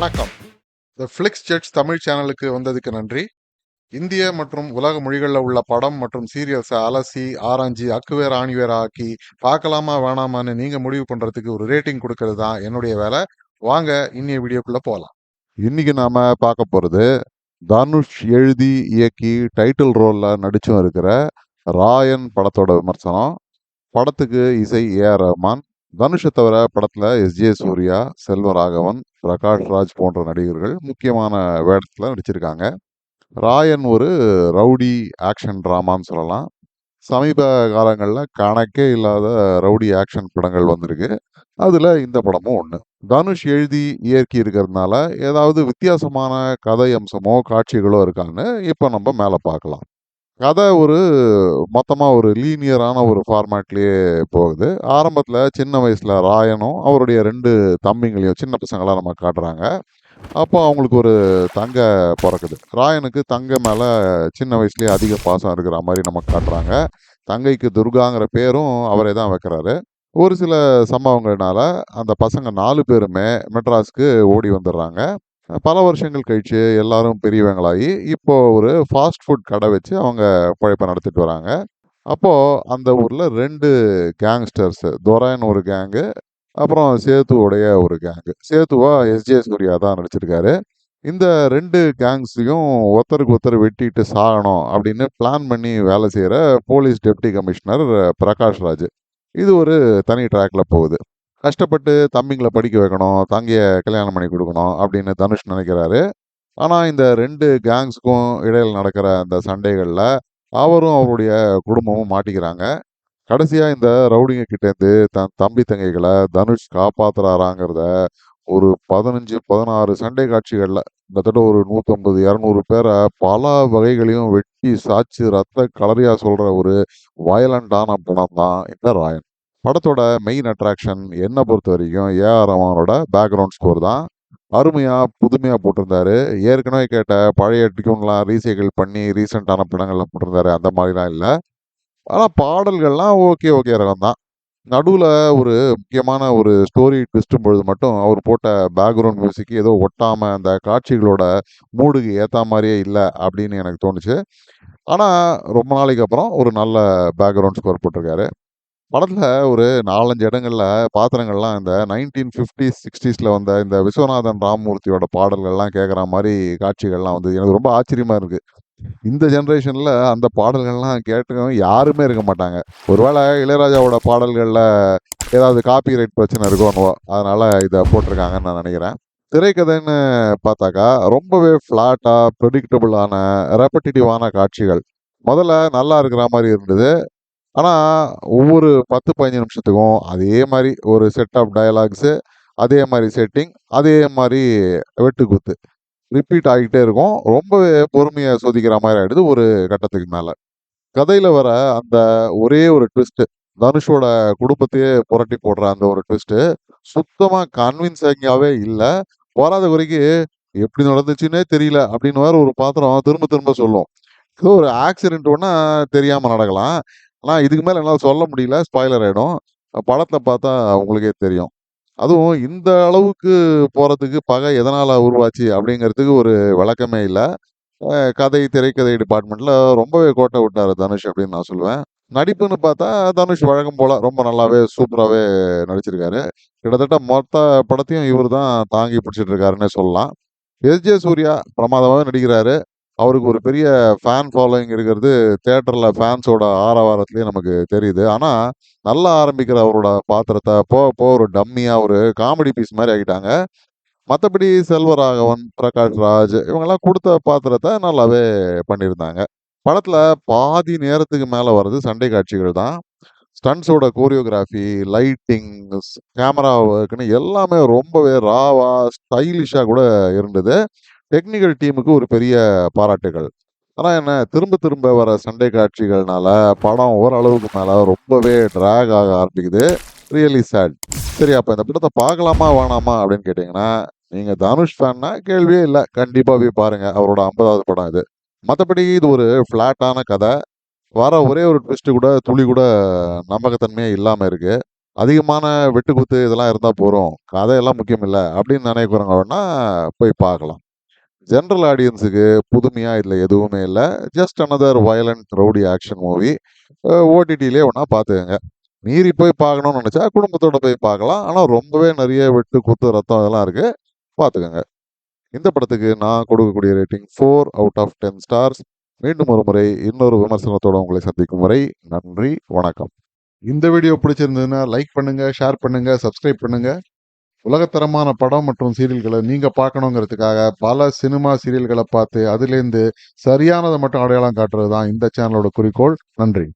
வணக்கம். த ஃபிளிக்ஸ் ஜெட்ஸ் தமிழ் சேனலுக்கு வந்ததுக்கு நன்றி. இந்திய மற்றும் உலக மொழிகளில் உள்ள படம் மற்றும் சீரியல்ஸை அலசி ஆராய்ஞ்சி அக்குவேர் ஆணிவேர் ஆக்கி பார்க்கலாமா வேணாமான்னு நீங்க முடிவு பண்றதுக்கு ஒரு ரேட்டிங் கொடுக்கறது தான் என்னுடைய வேலை. வாங்க இன்னைய வீடியோக்குள்ள போகலாம். இன்னைக்கு நாம பார்க்க போறது தனுஷ் எழுதி இயக்கி டைட்டில் ரோல்ல நடிச்சும் இருக்கிற ராயன் படத்தோட விமர்சனம். படத்துக்கு இசை ஏ.ஆர். ரஹ்மான். தனுஷை தவிர படத்துல எஸ்.ஜே. சூர்யா, செல்வராகவன், பிரகாஷ் ராஜ் போன்ற நடிகர்கள் முக்கியமான வேடத்துல நடிச்சிருக்காங்க. ராயன் ஒரு ரவுடி ஆக்ஷன் டிராமான்னு சொல்லலாம். சமீப காலங்களில் கணக்கே இல்லாத ரவுடி ஆக்ஷன் படங்கள் வந்திருக்கு. அதுல இந்த படமும் ஒண்ணு. தனுஷ் எழுதி இயக்கி இருக்கிறதுனால ஏதாவது வித்தியாசமான கதை அம்சமோ காட்சிகளோ இருக்கான்னு இப்ப நம்ம மேல பார்க்கலாம். கதை மொத்தமா ஒரு லீனியரான ஒரு ஃபார்மேட்லயே போகுது. ஆரம்பத்துல சின்ன வயசுல ராயனும் அவருடைய 2 தம்பிங்களையும் சின்ன பசங்களா நம்ம காட்டுறாங்க. அப்போ அவங்களுக்கு ஒரு தங்க பொறக்குது. ராயனுக்கு தங்க மேல சின்ன வயசுலயே அதிக பாசம் இருக்கிற மாரி நமக்கு காட்டுறாங்க. தங்கைக்கு துர்காங்கிற பேரும் அவரே தான் வைக்கிறாரு. ஒரு சில சம்பவங்கள்னால அந்த பசங்க 4 பேருமே மெட்ராஸ்க்கு ஓடி வந்துடுறாங்க. பல வருஷங்கள் கழிச்சு எல்லாரும் பெரியவங்களாகி இப்போ ஒரு ஃபாஸ்ட் ஃபுட் கடை வச்சு அவங்க பிழைப்ப நடத்திட்டு வராங்க. அப்போ அந்த ஊர்ல 2 கேங்ஸ்டர்ஸ், துரைன்னு ஒரு கேங்கு, அப்புறம் சேதுவுடைய ஒரு கேங்கு. சேதுவா எஸ்.ஜே. சூர்யா தான் நடிச்சிருக்காரு. இந்த 2 கேங்ஸையும் ஒருத்தருக்கு ஒருத்தர் வெட்டிட்டு சாகணும் அப்படின்னு பிளான் பண்ணி வேலை செய்யற police deputy commissioner Prakash Raj. இது ஒரு தனி ட்ராக்ல போகுது. கஷ்டப்பட்டு தம்பிங்கள படிக்க வைக்கணும், தங்கைய கல்யாணம் பண்ணி கொடுக்கணும் அப்படின்னு தனுஷ் நினைக்கிறாரு. ஆனா இந்த 2 கேங்ஸ்க்கும் இடையில நடக்கிற அந்த சண்டைகள்ல அவரும் அவருடைய குடும்பமும் மாட்டிக்கிறாங்க. கடைசியா இந்த ரவுடிங்க கிட்ட இருந்து தன் தம்பி தங்கைகளை தனுஷ் காப்பாத்துறாராங்கிறத ஒரு 15, 16 சண்டை காட்சிகள்ல கிட்டத்தட்ட ஒரு 150, 200 பேரை பல வகைகளையும் வெட்டி சாச்சு ரத்த களரியா சொல்ற ஒரு வயலண்டான படம் தான் இந்த ராயன். படத்தோட மெயின் அட்ராக்ஷன் என்ன பொறுத்த வரைக்கும் ஏ.ஆர். ரஹ்மானோட பேக்ரவுண்ட் ஸ்கோர் தான். அருமையா புதுமையா போட்டிருந்தாரு. ஏற்கனவே கேட்ட பழைய டியூன்லாம் ரீசைக்கிள் பண்ணி ரீசெண்டான படங்கள்ல போட்டிருந்தாரு. அந்த மாதிரிலாம் இல்லை. ஆனா பாடல்கள்லாம் ஓகே ரகம் தான். நடுவுல ஒரு முக்கியமான ஒரு ஸ்டோரி ட்விஸ்டும் பொழுது மட்டும் அவர் போட்ட பேக்ரவுண்ட் மியூசிக் ஏதோ ஒட்டாம அந்த காட்சிகளோட மூடுக்கு ஏத்த மாதிரியே இல்லை அப்படின்னு எனக்கு தோணுச்சு. ஆனா ரொம்ப நாளைக்கு அப்புறம் ஒரு நல்ல பேக்ரவுண்ட் ஸ்கோர் போட்டிருக்காரு. படத்துல ஒரு 4, 5 இடங்கள்ல பாத்திரங்கள்லாம் இந்த 1950s, 60ஸ்ல வந்த இந்த விஸ்வநாதன் ராமமூர்த்தியோட பாடல்கள்லாம் கேட்குற மாதிரி காட்சிகள்லாம் வந்து எனக்கு ரொம்ப ஆச்சரியமா இருக்கு. இந்த ஜெனரேஷன்ல அந்த பாடல்கள்லாம் கேட்டவங்க யாருமே இருக்க மாட்டாங்க. ஒருவேளை இளையராஜாவோட பாடல்கள்ல ஏதாவது காப்பிரைட் பிரச்சனை இருக்கோ அதனால இதை போட்டிருக்காங்கன்னு நான் நினைக்கிறேன். திரைக்கதைன்னு பார்த்தாக்கா ரொம்பவே ஃப்ளாட்டா ப்ரெடிக்டபிளான ரெப்படிட்டிவான காட்சிகள். முதல்ல நல்லா இருக்கிற மாதிரி இருந்தது. ஆனா ஒவ்வொரு 10, 15 நிமிஷத்துக்கும் அதே மாதிரி ஒரு செட் ஆஃப் டயலாக்ஸ், அதே மாதிரி செட்டிங், அதே மாதிரி வெட்டுக்குத்து ரிப்பீட் ஆகிட்டே இருக்கும். ரொம்பவே பொறுமையை சோதிக்கிற மாதிரி ஆயிடுது ஒரு கட்டத்துக்கு மேல. கதையில வர அந்த ஒரே ஒரு ட்விஸ்ட், தனுஷோட குடும்பத்தையே புரட்டி போடுற அந்த ஒரு ட்விஸ்ட் சுத்தமா கன்வின்சிங்காவே இல்லை. வராத குறைக்கு எப்படி நடந்துச்சுன்னே தெரியல அப்படின்னு வேற ஒரு பாத்திரம் திரும்ப திரும்ப சொல்லும். ஏதோ ஒரு ஆக்சிடென்ட் ஒன்னா தெரியாம நடக்கலாம். ஆனா இதுக்கு மேல என்னால சொல்ல முடியல. ஸ்பாய்லர் ஆயிடும். படத்துல பார்த்தா உங்களுக்கே தெரியும். அதுவும் இந்த அளவுக்கு போறதுக்கு பகை எதனால உருவாச்சு அப்படிங்கிறதுக்கு ஒரு விளக்கமே இல்ல. கதை, திரைக்கதை டிபார்ட்மெண்ட்ல ரொம்பவே கோட்டை விட்டாரு தனுஷ் அப்படின்னு நான் சொல்லுவேன். நடிப்புன்னு பார்த்தா தனுஷ் வழக்கம் போல ரொம்ப நல்லாவே சூப்பராவே நடிச்சிருக்காரு. கிட்டத்தட்ட மொத்த படத்தையும் இவர் தான் தாங்கி பிடிச்சிட்டு இருக்காருன்னே சொல்லலாம். எஸ்.ஜே. சூர்யா பிரமாதமாவே நடிக்கிறாரு. அவருக்கு ஒரு பெரிய ஃபேன் ஃபாலோயிங் இருக்கிறது தியேட்டர்ல ஃபேன்ஸோட ஆரவாரத்திலேயே நமக்கு தெரியுது. ஆனா நல்லா ஆரம்பிக்கிற அவரோட பாத்திரத்தை போக போக ஒரு டம்மியா ஒரு காமெடி பீஸ் மாதிரி ஆக்கிட்டாங்க. மற்றபடி செல்வராகவன், பிரகாஷ் ராஜ் இவங்கெல்லாம் கொடுத்த பாத்திரத்தை நல்லாவே பண்ணியிருந்தாங்க. படத்துல பாதி நேரத்துக்கு மேல வர்றது சண்டை காட்சிகள் தான். ஸ்டண்ட்ஸோட கோரியோகிராஃபி, லைட்டிங், கேமரா ஒர்க்னு எல்லாமே ரொம்பவே ராவா, ஸ்டைலிஷா கூட இருந்தது. டெக்னிக்கல் டீமுக்கு ஒரு பெரிய பாராட்டுகள். ஆனா என்ன திரும்ப திரும்ப வர சண்டை காட்சிகள்னால படம் ஓரளவுக்கு மேல ரொம்பவே டிராக் ஆக ஆரம்பிக்குது. Really chat. சரி, அப்ப இந்த படத்தை பார்க்கலாமா வேணாமா அப்படின்னு கேட்டீங்கன்னா, நீங்க தனுஷ் ஃபேன்னா கேள்வியே இல்லை. கண்டிப்பா போய் பாருங்க. அவரோட 50வது படம் இது. மற்றபடி இது ஒரு ஃபிளாட்டான கதை. வர ஒரே ஒரு ட்விஸ்ட் கூட துளி கூட நம்பகத்தன்மையே இல்லாம இருக்கு. அதிகமான வெட்டுக்குத்து இதெல்லாம் இருந்தா போதும். கதையெல்லாம் முக்கியம் இல்ல அப்படின்னு நினைக்கிறவங்க வேணா போய் பார்க்கலாம். ஜெனரல் ஆடியன்ஸுக்கு புதுமையா இதுல எதுவுமே இல்ல. Just another violent rowdy action movie. ஓடிடிலயே வேணா பார்த்துக்கங்க. மீறி போய் பார்க்கணும்னு நினைச்சா குடும்பத்தோட போய் பார்க்கலாம். ஆனா ரொம்பவே நிறைய வெட்டு, குத்து, ரத்தம் இதெல்லாம் இருக்கு. பார்த்துக்கங்க. இந்த படத்துக்கு நான் கொடுக்கக்கூடிய ரேட்டிங் 4 அவுட் ஆஃப் 10 ஸ்டார்ஸ். மீண்டும் ஒரு முறை இன்னொரு விமர்சனத்தோட உங்களை சந்திக்கும் வரை நன்றி, வணக்கம். இந்த வீடியோ பிடிச்சிருந்ததுன்னா லைக் பண்ணுங்க, ஷேர் பண்ணுங்க, சப்ஸ்கிரைப் பண்ணுங்க. உலகத்தரமான படம் மற்றும் சீரியல்களை நீங்க பார்க்கணுங்கிறதுக்காக பல சினிமா சீரியல்களை பார்த்து அதிலேருந்து சரியானதை மட்டும் அடையாளம் காட்டுறது தான் இந்த சேனலோட குறிக்கோள். நன்றி.